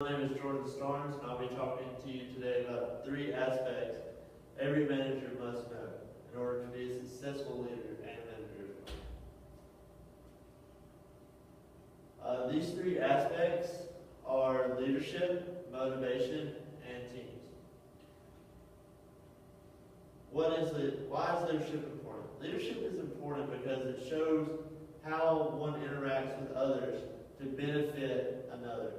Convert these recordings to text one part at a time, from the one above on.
My name is Jordan Starnes, and I'll be talking to you today about 3 aspects every manager must know in order to be a successful leader and manager as well. These 3 aspects are leadership, motivation, and teams. Why is leadership important? Leadership is important because it shows how one interacts with others to benefit another.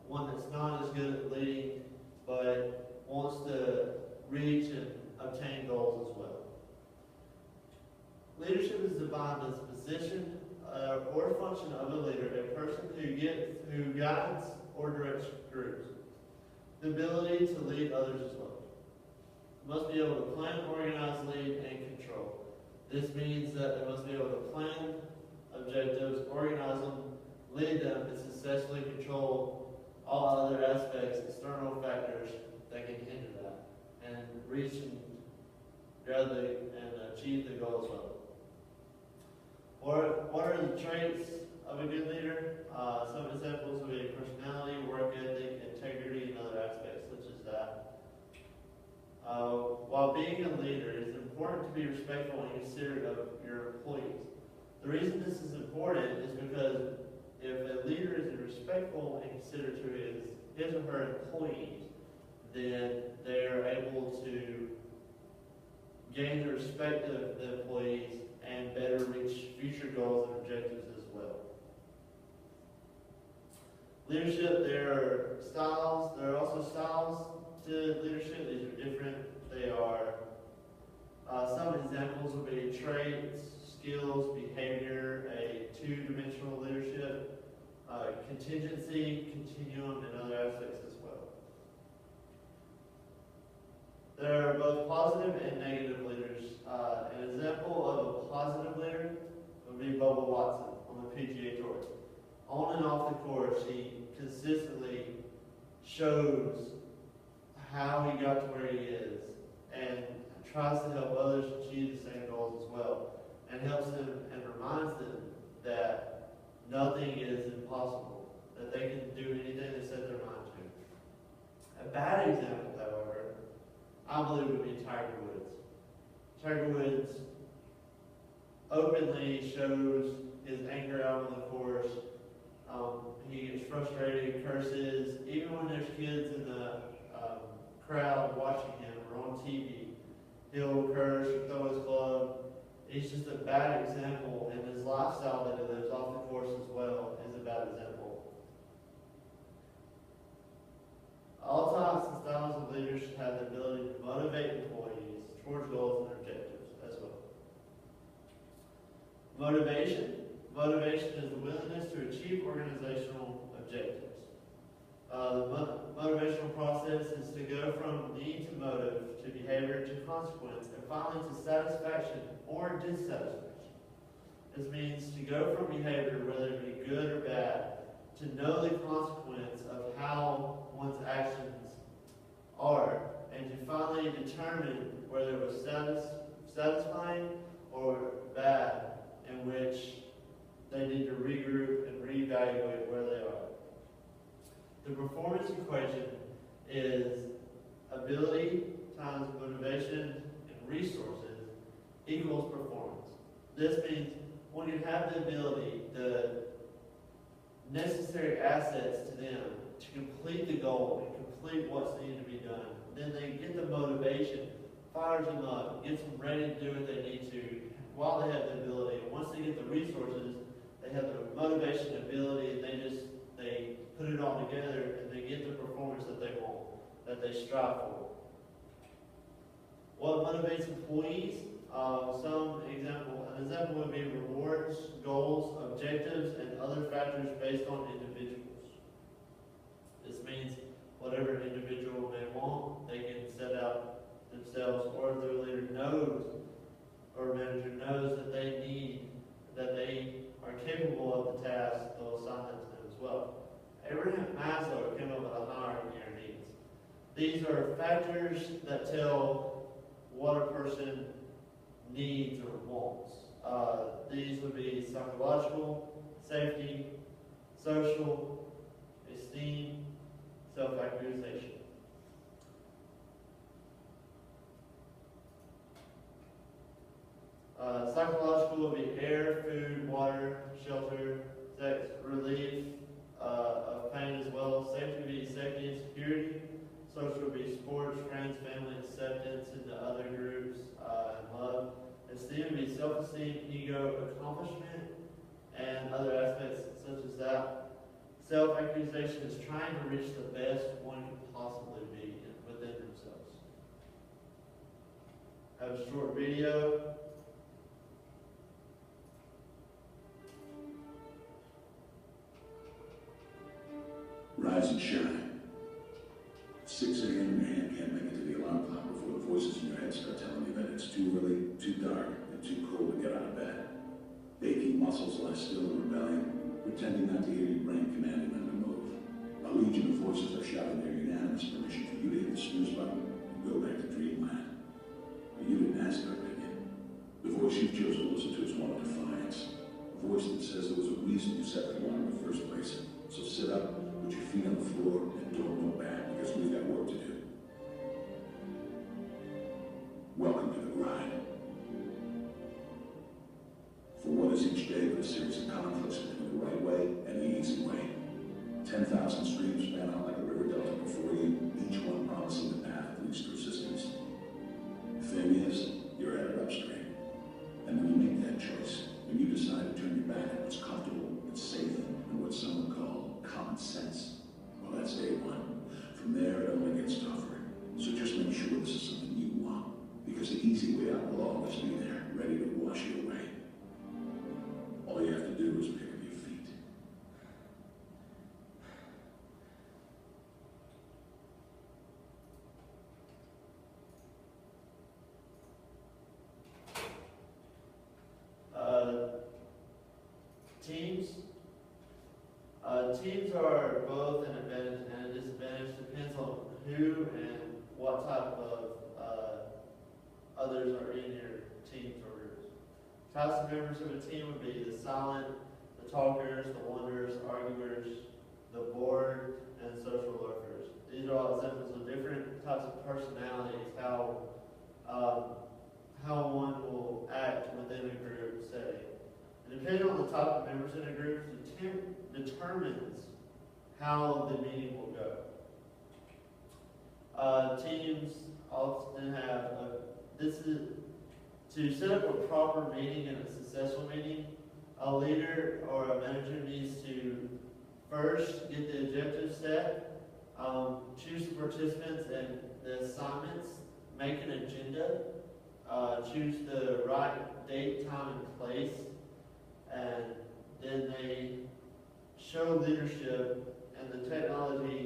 One that's not as good at leading, but wants to reach and obtain goals as well. Leadership is defined as a position or function of a leader, a person who guides or directs groups. The ability to lead others as well. Must be able to plan, organize, lead, and control. This means that they must be able to plan objectives, organize them, lead them, and successfully control all other aspects, external factors that can hinder that, and reach and achieve the goal as well. What are the traits of a good leader? Some examples would be personality, work ethic, integrity, and other aspects such as that. While being a leader, it is important to be respectful and considerate of your employees. The reason this is important is because if a leader is respectful and considerate to his or her employees, then they are able to gain the respect of the employees and better reach future goals and objectives as well. Leadership, there are styles. There are also styles to leadership. These are different. They are, some examples would be traits, skills, behavior, a 2-dimensional leadership, contingency, continuum, and other aspects as well. There are both positive and negative leaders. An example of a positive leader would be Bubba Watson on the PGA Tour. On and off the course, he consistently shows how he got to where he is and tries to help others achieve the same goals as well, and helps them and reminds them that nothing is impossible, that they can do anything they set their mind to. A bad example, however, I believe would be Tiger Woods. Tiger Woods openly shows his anger out on the course. He gets frustrated, curses, even when there's kids in the crowd watching him or on TV. He'll curse or throw his club. He's just a bad example, and his lifestyle that he lives off the course as well is a bad example. All types and styles of leaders should have the ability to motivate employees towards goals and objectives as well. Motivation. Motivation is the willingness to achieve organizational objectives. The motivational process is to go from need to motive, to behavior to consequence, and finally to satisfaction or dissatisfaction. This means to go from behavior, whether it be good or bad, to know the consequence of how one's actions are, and to finally determine whether it was satisfying or bad, in which they need to regroup and reevaluate where they are. The performance equation is ability times motivation and resources equals performance. This means when you have the ability, the necessary assets to them to complete the goal and complete what's needed to be done, then they get the motivation, fires them up, gets them ready to do what they need to while they have the ability. And once they get the resources, they have the motivation, ability, and they put it all together and they get the performance that they want, that they strive for. What motivates employees? An example would be rewards, goals, objectives, and other factors based on individuals. This means whatever an individual may want, they can set out themselves, or if their leader knows or manager knows that they are capable of the task, they'll assign that to them as well. Abraham Maslow came up with a hierarchy of needs. These are factors that tell what a person needs or wants. These would be psychological, safety, social, esteem, would be sports, friends, family, acceptance into other groups, and love. Esteem would be self-esteem, ego, accomplishment, and other aspects such as that. Self-accusation is trying to reach the best one can possibly be within themselves. I have a short video. Rise and shine. 6 a.m. and your hand can't make it to the alarm clock before the voices in your head start telling you that it's too early, too dark, and too cold to get out of bed. Aching muscles lie still in rebellion, pretending not to hear your brain commanding them to move. A legion of voices are shouting their unanimous permission for you to hit the snooze button and go back to dreamland. But you didn't ask their opinion. The voice you've chosen to listen to is one of defiance. A voice that says there was a reason you set the alarm in the first place. So sit up, put your feet on the floor, and don't look back, because we've got work to do. Welcome to the grind. For what is each day but a series of conflicts between the right way and the easy way? 10,000 streams span out like a river delta before you, each one promising the path of least resistance. The thing is, you're headed upstream. And when you make that choice, when you decide to turn your back on what's comfortable, what's safe, and what some would call common sense, well, that's day one. From there, it only gets tougher. So just make sure this is something you want, because the easy way out will always be there, ready to wash you away. All you have to do is pick up your feet. Teams are both an advantage and a disadvantage. Depends on who and what type of others are in your teams or groups. Types of members of a team would be the silent, the talkers, the wonderers, arguers, the bored, and social lurkers. These are all examples of different types of personalities, how one will act within a group setting. And depending on the type of members in a group, determines how the meeting will go. Teams often have, to set up a proper meeting and a successful meeting, a leader or a manager needs to first get the objectives set, choose the participants and the assignments, make an agenda, choose the right date, time, and place, and then they show leadership and the technology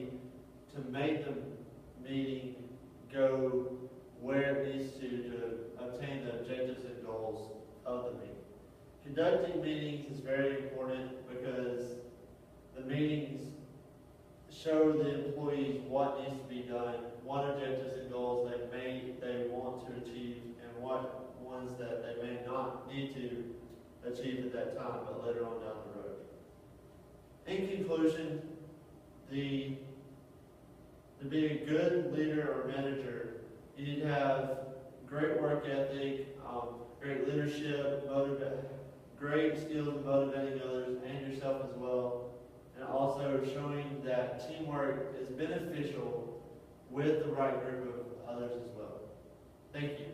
to make the meeting go where it needs to obtain the objectives and goals of the meeting. Conducting meetings is very important because the meetings show the employees what needs to be done, what objectives and goals they want to achieve, and what ones that they may not need to achieve at that time, but later on down the road. In conclusion, to be a good leader or manager, you need to have great work ethic, great leadership, great skills in motivating others and yourself as well, and also showing that teamwork is beneficial with the right group of others as well. Thank you.